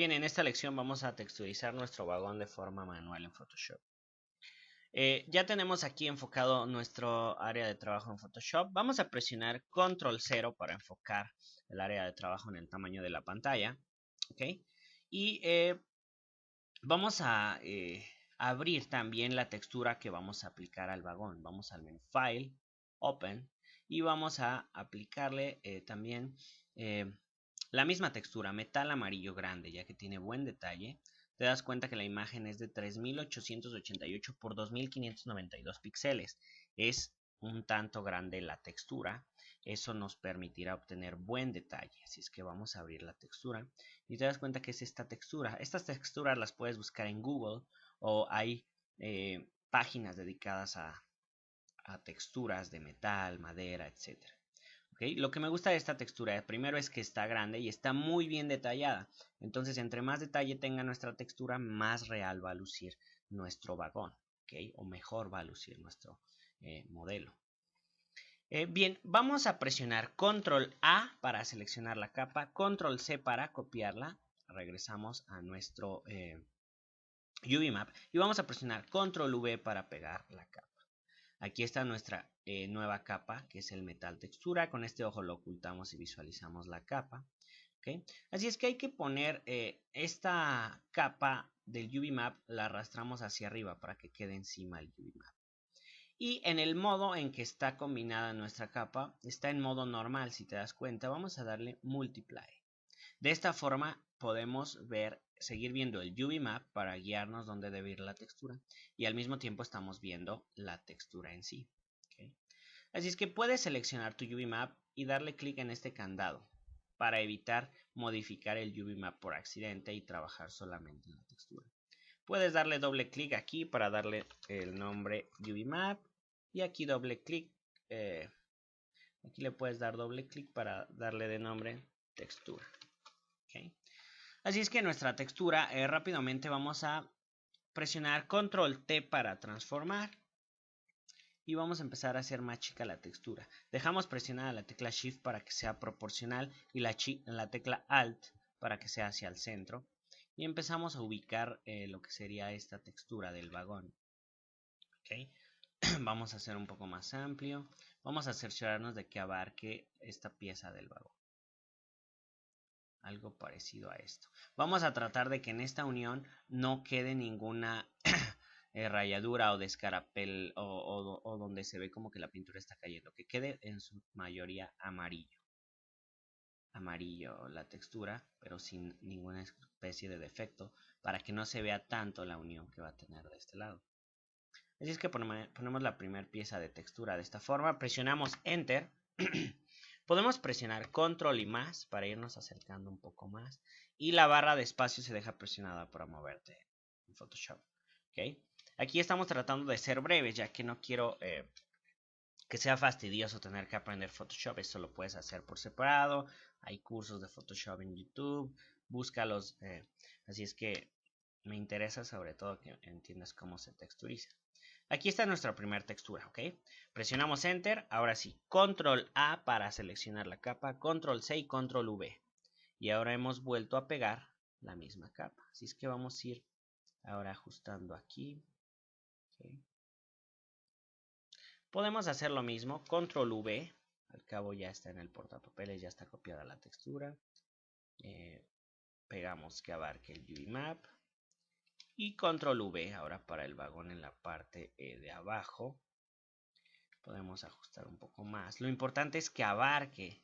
Bien, en esta lección vamos a texturizar nuestro vagón de forma manual en Photoshop. Ya tenemos aquí enfocado nuestro área de trabajo en Photoshop. Vamos a presionar Control 0 para enfocar el área de trabajo en el tamaño de la pantalla. ¿Okay? Y vamos a abrir también la textura que vamos a aplicar al vagón. Vamos al menú File, Open, y vamos a aplicarle también la misma textura, metal amarillo grande, ya que tiene buen detalle. Te das cuenta que la imagen es de 3888 por 2592 píxeles. Es un tanto grande la textura. Eso nos permitirá obtener buen detalle. Así es que vamos a abrir la textura y te das cuenta que es esta textura. Estas texturas las puedes buscar en Google o hay páginas dedicadas a texturas de metal, madera, etc. ¿Okay? Lo que me gusta de esta textura primero es que está grande y está muy bien detallada. Entonces, entre más detalle tenga nuestra textura, más real va a lucir nuestro vagón. ¿Okay? O mejor va a lucir nuestro modelo. Bien, vamos a presionar Control A para seleccionar la capa, Control C para copiarla. Regresamos a nuestro UV Map y vamos a presionar Control V para pegar la capa. Aquí está nuestra nueva capa, que es el metal textura. Con este ojo lo ocultamos y visualizamos la capa. ¿Okay? Así es que hay que poner esta capa del UV Map, la arrastramos hacia arriba para que quede encima el UV Map. Y en el modo en que está combinada nuestra capa, está en modo normal, si te das cuenta. Vamos a darle Multiply. De esta forma podemos seguir viendo el UV Map para guiarnos dónde debe ir la textura. Y al mismo tiempo estamos viendo la textura en sí. ¿Okay? Así es que puedes seleccionar tu UV Map y darle clic en este candado para evitar modificar el UV Map por accidente y trabajar solamente en la textura. Puedes darle doble clic aquí para darle el nombre UV Map y aquí doble clic. Aquí le puedes dar doble clic para darle de nombre textura. ¿Okay? Así es que nuestra textura rápidamente vamos a presionar Control T para transformar y vamos a empezar a hacer más chica la textura. Dejamos presionada la tecla Shift para que sea proporcional y la tecla Alt para que sea hacia el centro. Y empezamos a ubicar lo que sería esta textura del vagón. ¿Okay? Vamos a hacer un poco más amplio. Vamos a cerciorarnos de que abarque esta pieza del vagón. Algo parecido a esto. Vamos a tratar de que en esta unión no quede ninguna rayadura o descarapel o donde se ve como que la pintura está cayendo. Que quede en su mayoría amarillo. Amarillo la textura, pero sin ninguna especie de defecto, para que no se vea tanto la unión que va a tener de este lado. Así es que ponemos la primera pieza de textura de esta forma, presionamos Enter. Podemos presionar Control y más para irnos acercando un poco más. Y la barra de espacio se deja presionada para moverte en Photoshop. ¿Okay? Aquí estamos tratando de ser breves, ya que no quiero que sea fastidioso tener que aprender Photoshop. Esto lo puedes hacer por separado. Hay cursos de Photoshop en YouTube. Búscalos. Así es que me interesa sobre todo que entiendas cómo se texturiza. Aquí está nuestra primera textura, ¿ok? Presionamos Enter, ahora sí, Control A para seleccionar la capa, Control C y Control V. Y ahora hemos vuelto a pegar la misma capa. Así es que vamos a ir ahora ajustando aquí. ¿Okay? Podemos hacer lo mismo, Control V, al cabo ya está en el portapapeles, ya está copiada la textura. Pegamos que abarque el UV Map. Y Control V ahora para el vagón en la parte de abajo. Podemos ajustar un poco más. Lo importante es que abarque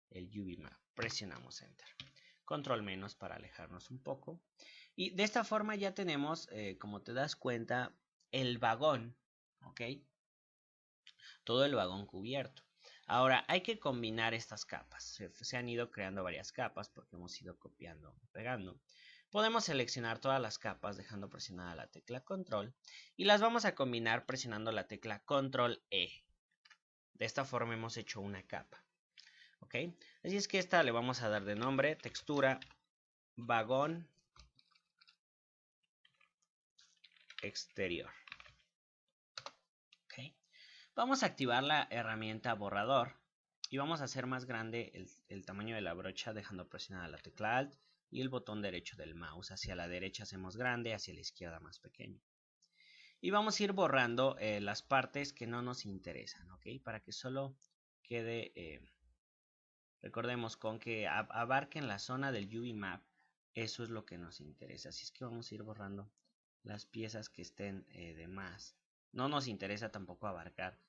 el UV Map. Presionamos Enter. Control menos para alejarnos un poco. Y de esta forma ya tenemos, como te das cuenta, el vagón. ¿Ok? Todo el vagón cubierto. Ahora hay que combinar estas capas. Se han ido creando varias capas porque hemos ido copiando, pegando. Podemos seleccionar todas las capas dejando presionada la tecla Control y las vamos a combinar presionando la tecla Control E. De esta forma hemos hecho una capa. ¿Ok? Así es que esta le vamos a dar de nombre textura vagón exterior. ¿Ok? Vamos a activar la herramienta borrador y vamos a hacer más grande el tamaño de la brocha dejando presionada la tecla Alt. y el botón derecho del mouse. Hacia la derecha hacemos grande, hacia la izquierda más pequeño. Y vamos a ir borrando las partes que no nos interesan, ¿ok? Para que solo quede, recordemos, con que abarquen la zona del UV Map, eso es lo que nos interesa. Así es que vamos a ir borrando las piezas que estén de más. No nos interesa tampoco abarcar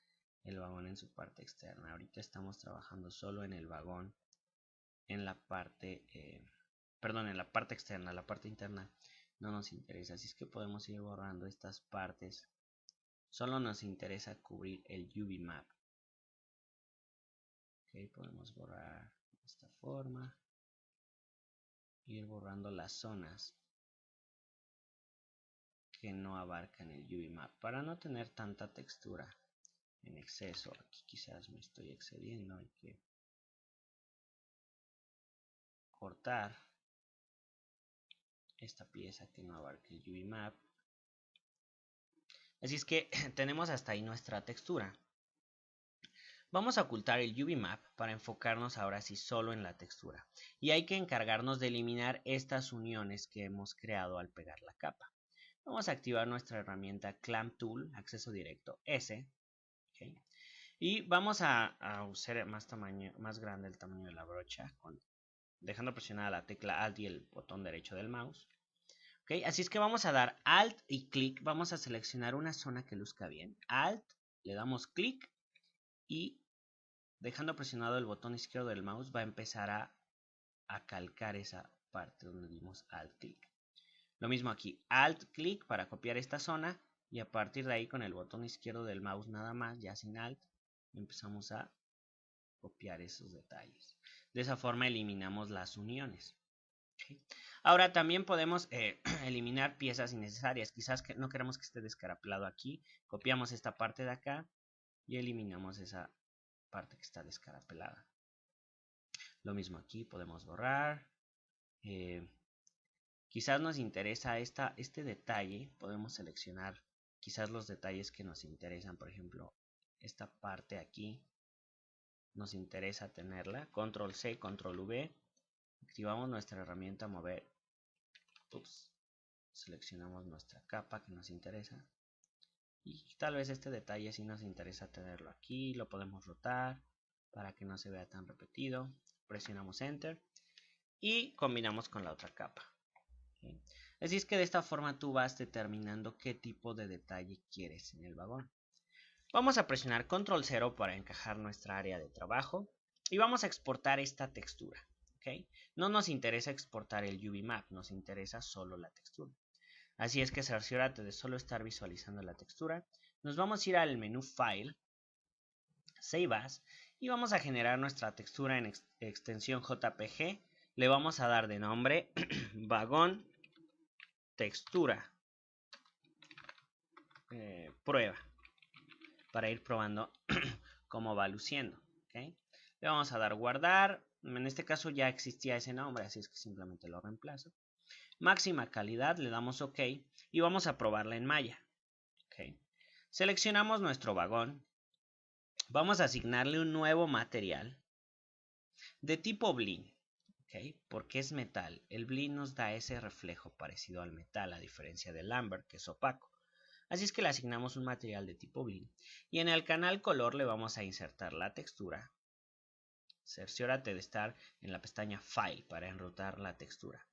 el vagón en su parte externa. Ahorita estamos trabajando solo en el vagón, en la parte, en la parte externa. La parte interna no nos interesa. Así es que podemos ir borrando estas partes. Solo nos interesa cubrir el UV Map. Ok, podemos borrar de esta forma. Ir borrando las zonas que no abarcan el UV Map para no tener tanta textura en exceso. Aquí quizás me estoy excediendo, hay que cortar esta pieza que no abarca el UV Map. Así es que tenemos hasta ahí nuestra textura. Vamos a ocultar el UV Map para enfocarnos ahora sí solo en la textura. Y hay que encargarnos de eliminar estas uniones que hemos creado al pegar la capa. Vamos a activar nuestra herramienta Clamp Tool, acceso directo S. Okay. Y vamos a usar más grande el tamaño de la brocha, dejando presionada la tecla Alt y el botón derecho del mouse. Okay. Así es que vamos a dar Alt y clic, vamos a seleccionar una zona que luzca bien. Alt, le damos clic y dejando presionado el botón izquierdo del mouse va a empezar a calcar esa parte donde dimos Alt clic. Lo mismo aquí, Alt clic para copiar esta zona y a partir de ahí con el botón izquierdo del mouse nada más, ya sin Alt, empezamos a copiar esos detalles. De esa forma eliminamos las uniones. ¿Okay? Ahora también podemos eliminar piezas innecesarias. Quizás que no queremos que esté descarapelado aquí. Copiamos esta parte de acá y eliminamos esa parte que está descarapelada. Lo mismo aquí, podemos borrar. Quizás nos interesa este detalle. Podemos seleccionar quizás los detalles que nos interesan. Por ejemplo, esta parte aquí nos interesa tenerla. Control C, Control V. Activamos nuestra herramienta mover. Seleccionamos nuestra capa que nos interesa. Y tal vez este detalle sí nos interesa tenerlo aquí. Lo podemos rotar para que no se vea tan repetido. Presionamos Enter. Y combinamos con la otra capa. ¿Okay? Así es que de esta forma tú vas determinando qué tipo de detalle quieres en el vagón. Vamos a presionar Control 0 para encajar nuestra área de trabajo. Y vamos a exportar esta textura. ¿Okay? No nos interesa exportar el UV Map, nos interesa solo la textura. Así es que cerciórate de solo estar visualizando la textura. Nos vamos a ir al menú File, Save As, y vamos a generar nuestra textura en extensión JPG. Le vamos a dar de nombre vagón textura prueba para ir probando cómo va luciendo. ¿Okay? Le vamos a dar guardar. En este caso ya existía ese nombre, así es que simplemente lo reemplazo. Máxima calidad, le damos OK y vamos a probarla en Maya. ¿Okay? Seleccionamos nuestro vagón. Vamos a asignarle un nuevo material de tipo Blinn. ¿Okay? Porque es metal. El Blinn nos da ese reflejo parecido al metal, a diferencia del Amber, que es opaco. Así es que le asignamos un material de tipo Blinn. Y en el canal color le vamos a insertar la textura. Cerciórate de estar en la pestaña File para enrutar la textura.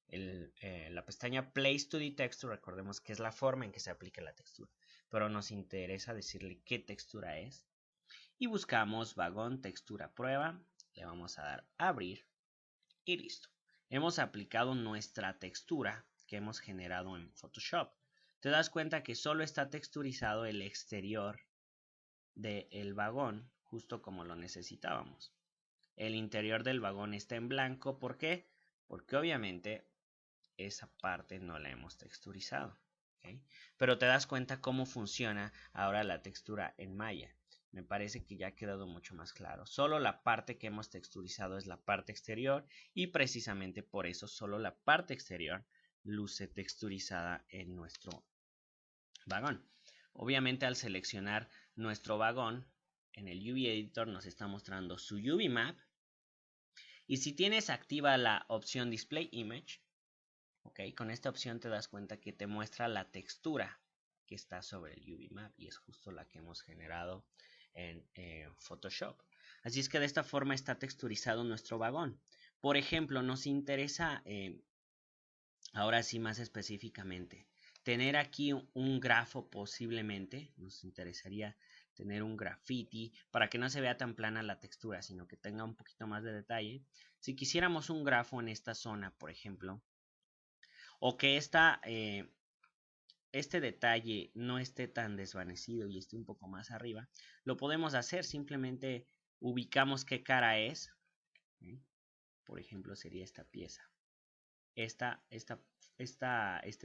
La pestaña Place 2D Texture, recordemos que es la forma en que se aplica la textura. Pero nos interesa decirle qué textura es. Y buscamos vagón textura prueba. Le vamos a dar abrir. Y listo. Hemos aplicado nuestra textura que hemos generado en Photoshop. Te das cuenta que solo está texturizado el exterior del vagón, justo como lo necesitábamos. El interior del vagón está en blanco. ¿Por qué? Porque obviamente esa parte no la hemos texturizado. ¿Okay? Pero te das cuenta cómo funciona ahora la textura en Maya. Me parece que ya ha quedado mucho más claro. Solo la parte que hemos texturizado es la parte exterior y precisamente por eso solo la parte exterior luce texturizada en nuestro vagón. Obviamente al seleccionar nuestro vagón en el UV Editor nos está mostrando su UV Map Y si tienes activa la opción Display Image, ok, con esta opción te das cuenta que te muestra la textura que está sobre el UV Map y es justo la que hemos generado en Photoshop. Así es que de esta forma está texturizado nuestro vagón. Por ejemplo, nos interesa, ahora sí más específicamente, tener aquí un grafo posiblemente. Nos interesaría tener un graffiti para que no se vea tan plana la textura, sino que tenga un poquito más de detalle. Si quisiéramos un grafo en esta zona, por ejemplo, o que este detalle no esté tan desvanecido y esté un poco más arriba, lo podemos hacer. Simplemente ubicamos qué cara es. Por ejemplo, sería esta pieza. Este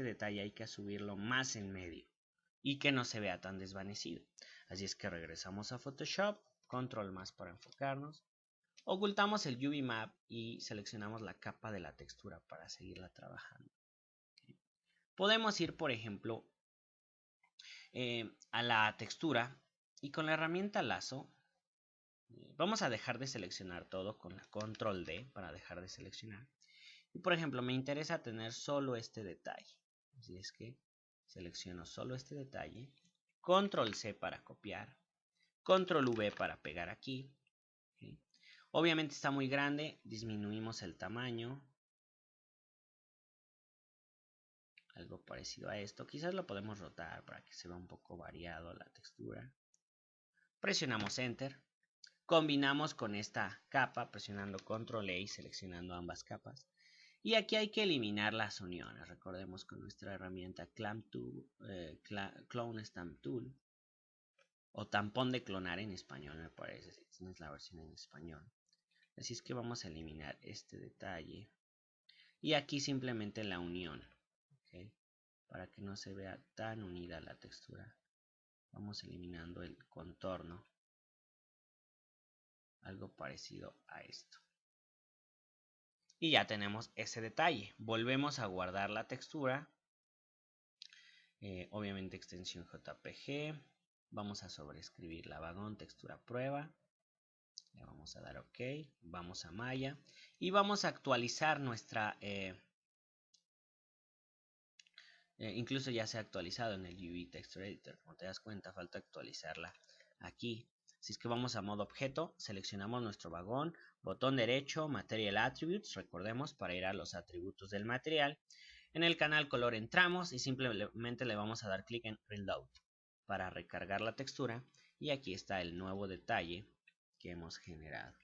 detalle hay que subirlo más en medio y que no se vea tan desvanecido. Así es que regresamos a Photoshop, control más para enfocarnos, ocultamos el UV Map y seleccionamos la capa de la textura para seguirla trabajando. Podemos ir, por ejemplo, a la textura y con la herramienta lazo vamos a dejar de seleccionar todo con la control D para dejar de seleccionar. Y por ejemplo, me interesa tener solo este detalle. Así es que selecciono solo este detalle. Control C para copiar. Control V para pegar aquí. ¿Sí? Obviamente está muy grande. Disminuimos el tamaño. Algo parecido a esto. Quizás lo podemos rotar para que se vea un poco variado la textura. Presionamos Enter. Combinamos con esta capa presionando Control E y seleccionando ambas capas. Y aquí hay que eliminar las uniones. Recordemos con nuestra herramienta Clone Stamp Tool o tampón de clonar en español, me parece. Si no es la versión en español. Así es que vamos a eliminar este detalle. Y aquí simplemente la unión. ¿Okay? Para que no se vea tan unida la textura. Vamos eliminando el contorno. Algo parecido a esto. Y ya tenemos ese detalle. Volvemos a guardar la textura. Obviamente extensión JPG. Vamos a sobreescribir la vagón, textura prueba. Le vamos a dar OK. Vamos a Maya. Y vamos a actualizar nuestra... incluso ya se ha actualizado en el UV Texture Editor. Como te das cuenta, falta actualizarla aquí. Así es que vamos a modo objeto, seleccionamos nuestro vagón, botón derecho, Material Attributes, recordemos, para ir a los atributos del material. En el canal color entramos y simplemente le vamos a dar clic en Reload para recargar la textura. Y aquí está el nuevo detalle que hemos generado.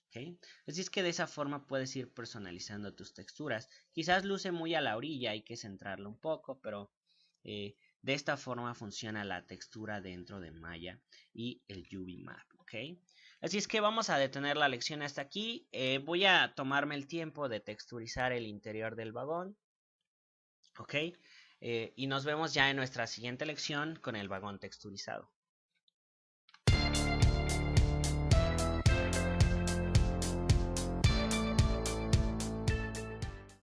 ¿Okay? Así es que de esa forma puedes ir personalizando tus texturas. Quizás luce muy a la orilla, hay que centrarlo un poco, pero de esta forma funciona la textura dentro de Maya y el UV Map. ¿Okay? Así es que vamos a detener la lección hasta aquí. Voy a tomarme el tiempo de texturizar el interior del vagón. ¿Ok? Y nos vemos ya en nuestra siguiente lección con el vagón texturizado.